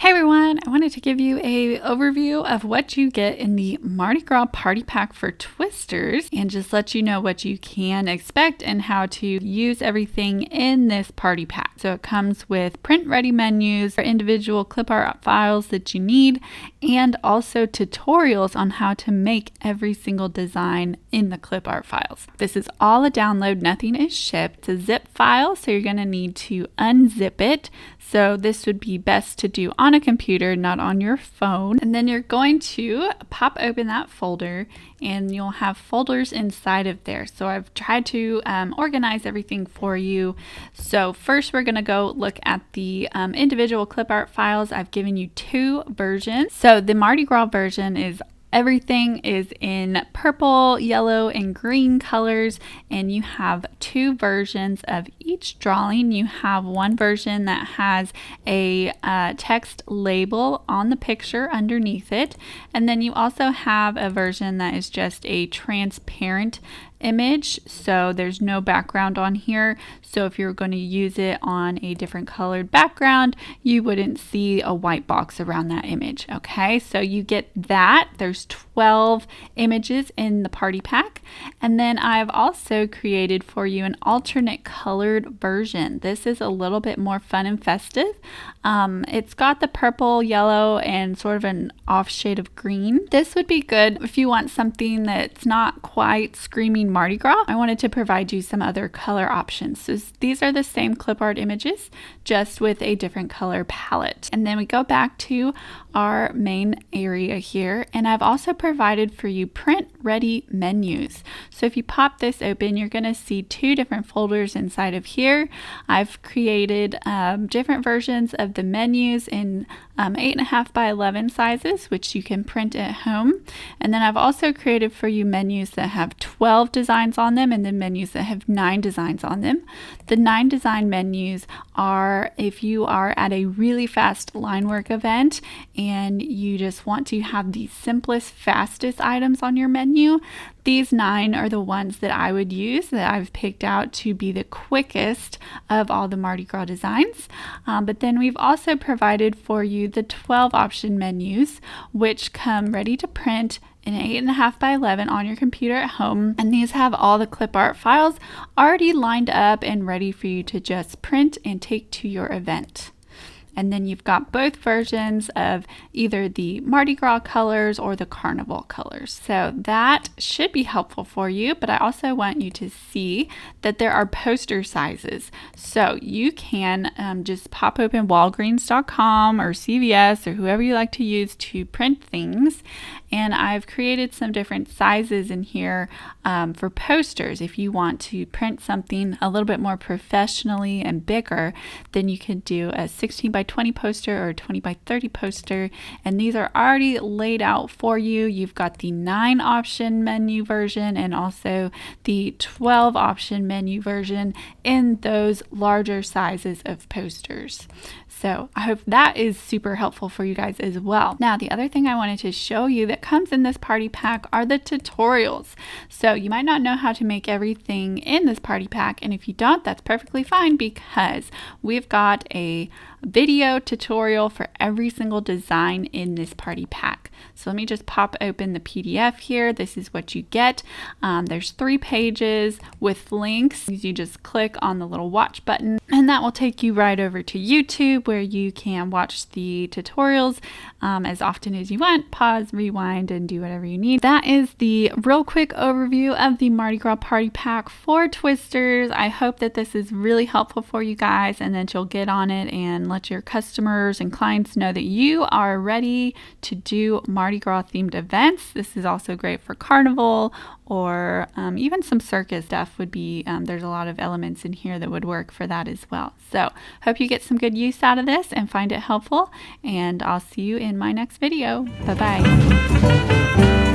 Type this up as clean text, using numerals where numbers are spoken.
Hey everyone, I wanted to give you an overview of what you get in the Mardi Gras party pack for Twisters and just let you know what you can expect and how to use everything in this party pack. So it comes with print ready menus for individual Clipart files that you need and also tutorials on how to make every single design in the Clipart files. This is all a download, nothing is shipped. It's a zip file, so you're going to need to unzip it. So this would be best to do on a computer, not on your phone. And then you're going to pop open that folder and you'll have folders inside of there. So I've tried to organize everything for you. So first we're going to go look at the individual Clipart files. I've given you two versions. So the Mardi Gras version is everything is in purple, yellow, and green colors, and you have two versions of each drawing. You have one version that has a text label on the picture underneath it, and then you also have a version that is just a transparent image, so there's no background on here. So if you're going to use it on a different colored background, you wouldn't see a white box around that image. Okay, so you get that. There's 12 images in the party pack, and then I've also created for you an alternate colored version. This is a little bit more fun and festive. It's got the purple, yellow, and sort of an off shade of green. This would be good if you want something that's not quite screaming Mardi Gras. I wanted to provide you some other color options. So these are the same Clipart images, just with a different color palette. And then we go back to our main area here, and I've also provided for you print ready menus. So if you pop this open, you're going to see two different folders inside of here. I've created different versions of the menus in 8.5 by 11 sizes, which you can print at home. And then I've also created for you menus that have 12 designs on them, and then menus that have 9 designs on them. The 9 design menus are if you are at a really fast line work event and you just want to have the simplest, fastest items on your menu. These 9 are the ones that I would use, that I've picked out to be the quickest of all the Mardi Gras designs. But then we've also provided for you the 12 option menus, which come ready to print in 8.5 by 11 on your computer at home. And these have all the Clipart files already lined up and ready for you to just print and take to your event. And then you've got both versions of either the Mardi Gras colors or the Carnaval colors. So that should be helpful for you, but I also want you to see that there are poster sizes. So you can just pop open Walgreens.com or CVS or whoever you like to use to print things. And I've created some different sizes in here for posters. If you want to print something a little bit more professionally and bigger, then you could do a 16 by 20 poster or a 20 by 30 poster. And these are already laid out for you. You've got the 9 option menu version and also the 12 option menu version in those larger sizes of posters. So I hope that is super helpful for you guys as well. Now, the other thing I wanted to show you that comes in this party pack are the tutorials. So you might not know how to make everything in this party pack, and if you don't, that's perfectly fine because we've got a video tutorial for every single design in this party pack. So let me just pop open the PDF here. This is what you get. There's 3 pages with links. You just click on the little watch button and that will take you right over to YouTube where you can watch the tutorials as often as you want, pause, rewind, and do whatever you need. That is the real quick overview of the Mardi Gras party pack for Twisters. I hope that this is really helpful for you guys and that you'll get on it and let your customers and clients know that you are ready to do Mardi Gras themed events. This is also great for Carnival or even some circus stuff would be, there's a lot of elements in here that would work for that as well. So hope you get some good use out of this and find it helpful, and I'll see you in my next video. Bye-bye.